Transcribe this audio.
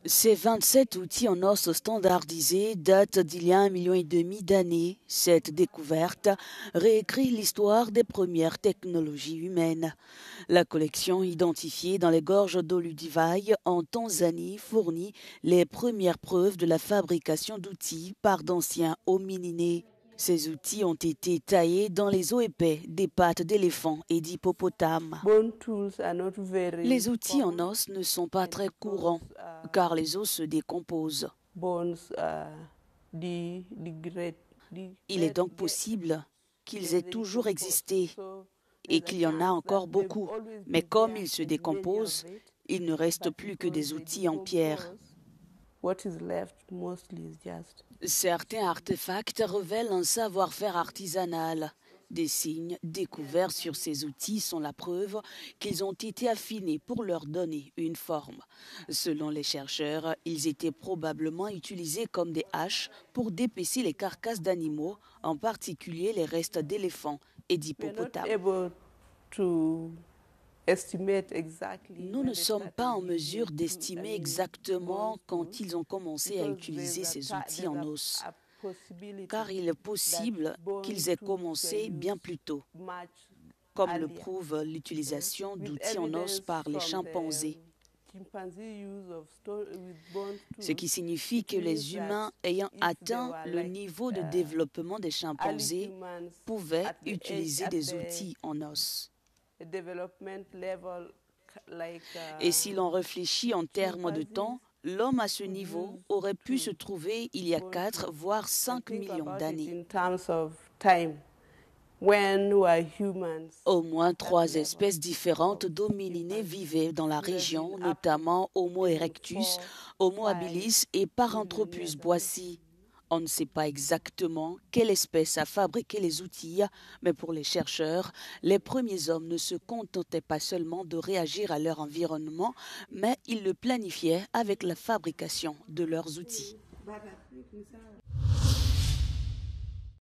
Ces 27 outils en os standardisés datent d'il y a 1,5 million d'années. Cette découverte réécrit l'histoire des premières technologies humaines. La collection identifiée dans les gorges d'Oludivai en Tanzanie fournit les premières preuves de la fabrication d'outils par d'anciens homininés. Ces outils ont été taillés dans les os épais des pattes d'éléphants et d'hippopotames. Les outils en os ne sont pas très courants car les os se décomposent. Il est donc possible qu'ils aient toujours existé et qu'il y en a encore beaucoup. Mais comme ils se décomposent, il ne reste plus que des outils en pierre. Certains artefacts révèlent un savoir-faire artisanal. Des signes découverts sur ces outils sont la preuve qu'ils ont été affinés pour leur donner une forme. Selon les chercheurs, ils étaient probablement utilisés comme des haches pour dépecer les carcasses d'animaux, en particulier les restes d'éléphants et d'hippopotames. Nous ne sommes pas en mesure d'estimer exactement quand ils ont commencé à utiliser ces outils en os, car il est possible qu'ils aient commencé bien plus tôt, comme le prouve l'utilisation d'outils en os par les chimpanzés. Ce qui signifie que les humains ayant atteint le niveau de développement des chimpanzés pouvaient utiliser des outils en os. Et si l'on réfléchit en termes de temps, l'homme à ce niveau aurait pu se trouver il y a 4 voire 5 millions d'années. Au moins 3 espèces différentes d'homininés vivaient dans la région, notamment Homo erectus, Homo habilis et Paranthropus boissy. On ne sait pas exactement quelle espèce a fabriqué les outils, mais pour les chercheurs, les premiers hommes ne se contentaient pas seulement de réagir à leur environnement, mais ils le planifiaient avec la fabrication de leurs outils.